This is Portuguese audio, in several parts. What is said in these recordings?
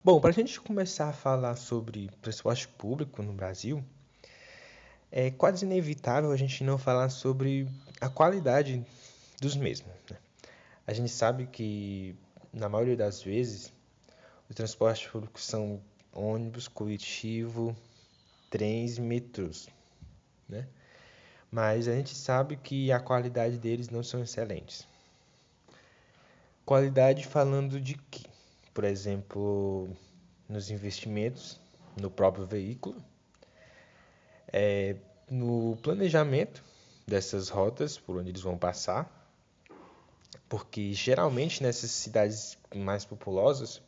Bom, para a gente começar a falar sobre transporte público no Brasil, é quase inevitável a gente não falar sobre a qualidade dos mesmos, né? A gente sabe que, na maioria das vezes, os transportes públicos são ônibus, coletivo, trens e metrôs, né? Mas a gente sabe que a qualidade deles não são excelentes. Qualidade falando de quê? Por exemplo, nos investimentos no próprio veículo, no planejamento dessas rotas por onde eles vão passar, porque geralmente nessas cidades mais populosas,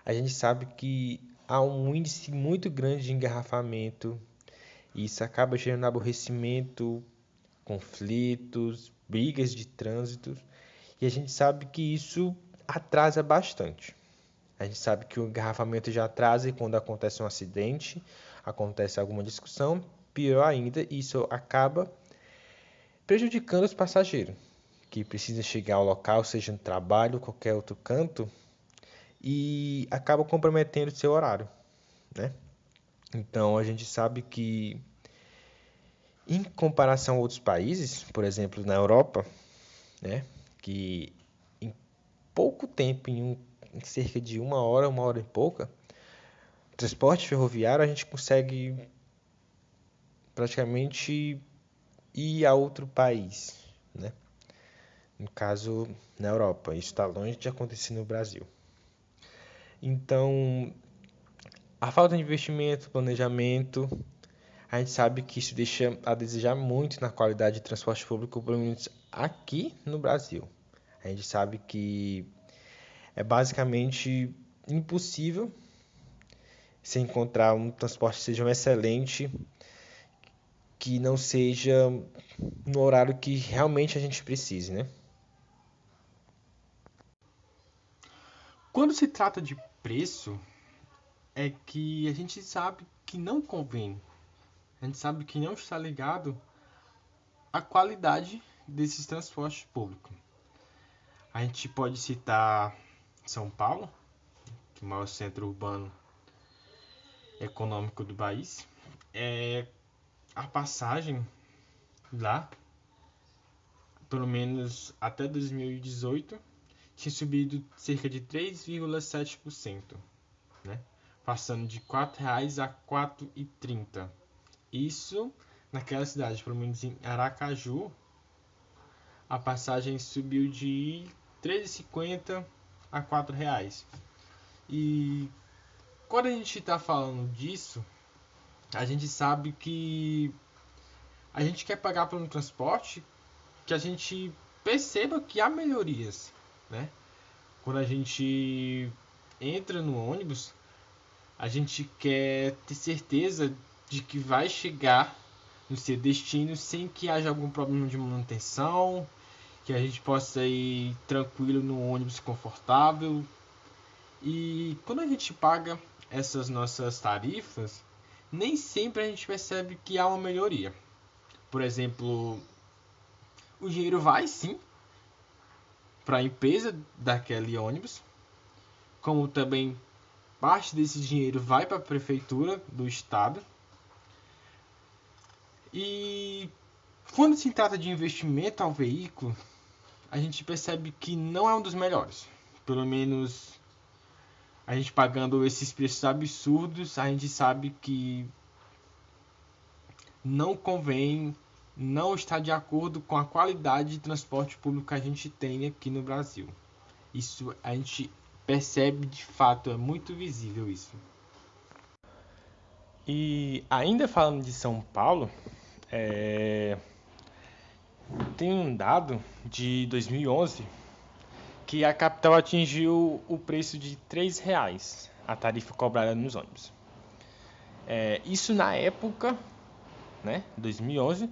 a gente sabe que há um índice muito grande de engarrafamento e isso acaba gerando aborrecimento, conflitos, brigas de trânsito, e a gente sabe que isso atrasa bastante. A gente sabe que o engarrafamento já atrasa e quando acontece um acidente, acontece alguma discussão, pior ainda, isso acaba prejudicando os passageiros, que precisam chegar ao local, seja no trabalho ou qualquer outro canto, e acaba comprometendo o seu horário, né? Então a gente sabe que, em comparação a outros países, por exemplo, na Europa, né, que em pouco tempo, em cerca de uma hora e pouca, transporte ferroviário a gente consegue praticamente ir a outro país, né? No caso, na Europa. Isso está longe de acontecer no Brasil. Então, a falta de investimento, planejamento, a gente sabe que isso deixa a desejar muito na qualidade de transporte público, pelo menos aqui no Brasil. A gente sabe que é basicamente impossível se encontrar um transporte que seja um excelente, que não seja no horário que realmente a gente precise, né? Quando se trata de preço, é que a gente sabe que não convém. A gente sabe que não está ligado à qualidade desses transportes públicos. A gente pode citar São Paulo, que é o maior centro urbano econômico do país. É, a passagem lá, pelo menos até 2018, tinha subido cerca de 3,7%, né? Passando de R$ 4 a 4,30. Isso naquela cidade, pelo menos em Aracaju, a passagem subiu de 3,50 a R$ 4. E quando a gente está falando disso, a gente sabe que a gente quer pagar por um transporte que a gente perceba que há melhorias, né? Quando a gente entra no ônibus, a gente quer ter certeza de que vai chegar no seu destino sem que haja algum problema de manutenção, que a gente possa ir tranquilo no ônibus confortável. E quando a gente paga essas nossas tarifas, nem sempre a gente percebe que há uma melhoria. Por exemplo, o dinheiro vai sim para a empresa daquele ônibus, como também parte desse dinheiro vai para a prefeitura do estado. E quando se trata de investimento ao veículo, a gente percebe que não é um dos melhores. Pelo menos a gente pagando esses preços absurdos, a gente sabe que não convém, não está de acordo com a qualidade de transporte público que a gente tem aqui no Brasil. Isso a gente percebe de fato, é muito visível isso. E ainda falando de São Paulo, tem um dado de 2011 que a capital atingiu o preço de R$ 3 a tarifa cobrada nos ônibus. Isso na época, né, 2011,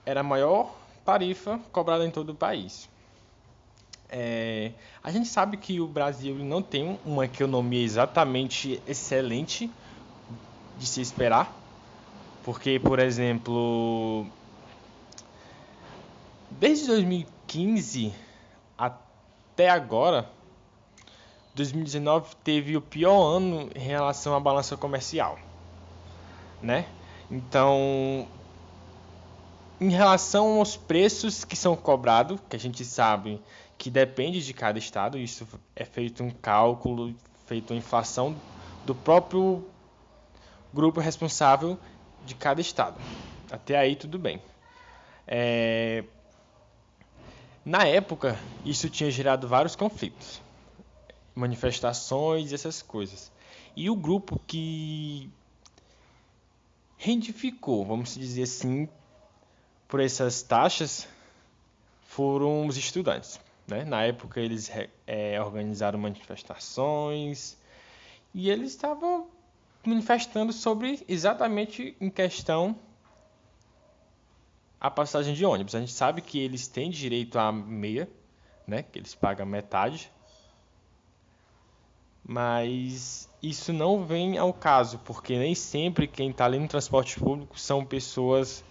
era a maior tarifa cobrada em todo o país. A gente sabe que o Brasil não tem uma economia exatamente excelente de se esperar, porque, por exemplo, desde 2015 até agora, 2019 teve o pior ano em relação à balança comercial, né? Então, em relação aos preços que são cobrados, que a gente sabe que depende de cada estado, isso é feito um cálculo, feito uma inflação do próprio grupo responsável de cada estado. Até aí tudo bem. Na época, isso tinha gerado vários conflitos, manifestações e essas coisas. E o grupo que rendificou, vamos dizer assim, por essas taxas foram os estudantes, né? Na época eles organizaram manifestações e eles estavam manifestando sobre exatamente em questão a passagem de ônibus. A gente sabe que eles têm direito a meia, né? Que eles pagam metade, mas isso não vem ao caso, porque nem sempre quem está ali no transporte público são pessoas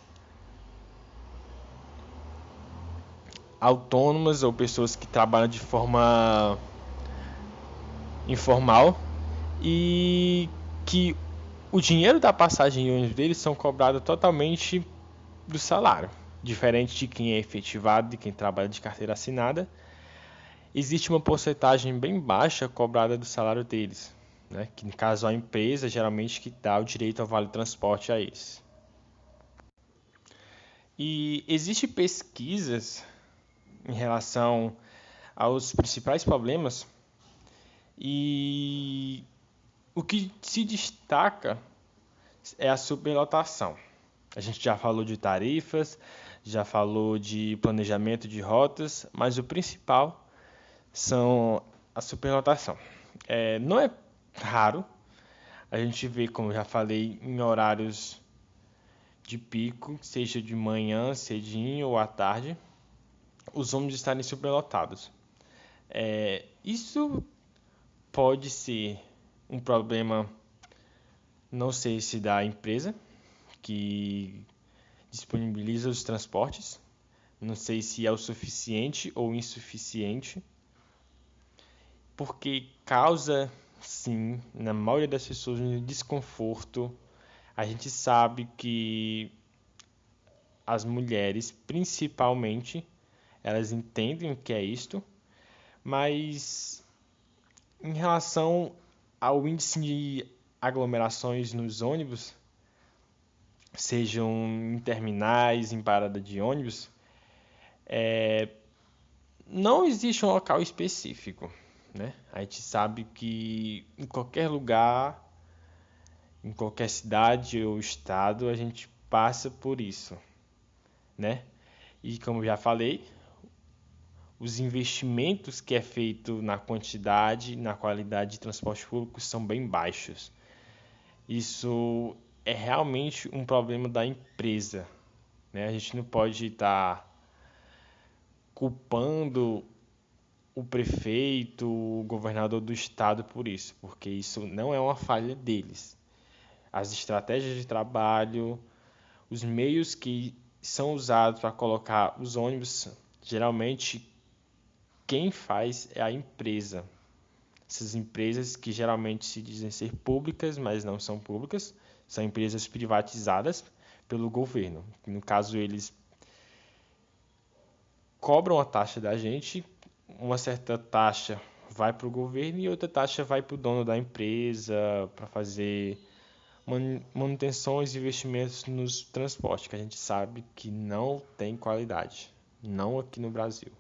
autônomas ou pessoas que trabalham de forma informal e que o dinheiro da passagem de ônibus deles são cobrados totalmente do salário, diferente de quem é efetivado, de quem trabalha de carteira assinada. Existe uma porcentagem bem baixa cobrada do salário deles, né? Que no caso a empresa geralmente que dá o direito ao vale transporte a eles. E existem pesquisas em relação aos principais problemas e o que se destaca é a superlotação. A gente já falou de tarifas, já falou de planejamento de rotas, mas o principal são a superlotação. Não é raro a gente ver, como já falei, em horários de pico, seja de manhã, cedinho ou à tarde, os ônibus estarem superlotados. Isso pode ser um problema, não sei se da empresa que disponibiliza os transportes, não sei se é o suficiente ou insuficiente, porque causa, sim, na maioria das pessoas, um desconforto. A gente sabe que as mulheres, principalmente, elas entendem o que é isto, mas em relação ao índice de aglomerações nos ônibus, sejam em terminais, em parada de ônibus, não existe um local específico, né? A gente sabe que em qualquer lugar, em qualquer cidade ou estado, a gente passa por isso, né? E como eu já falei, os investimentos que é feito na quantidade, na qualidade de transporte público são bem baixos. Isso é realmente um problema da empresa, né? A gente não pode estar culpando o prefeito, o governador do estado por isso, porque isso não é uma falha deles. As estratégias de trabalho, os meios que são usados para colocar os ônibus, geralmente quem faz é a empresa. Essas empresas que geralmente se dizem ser públicas, mas não são públicas, são empresas privatizadas pelo governo. No caso, eles cobram a taxa da gente, uma certa taxa vai para o governo e outra taxa vai para o dono da empresa para fazer manutenções e investimentos nos transportes, que a gente sabe que não tem qualidade, não aqui no Brasil.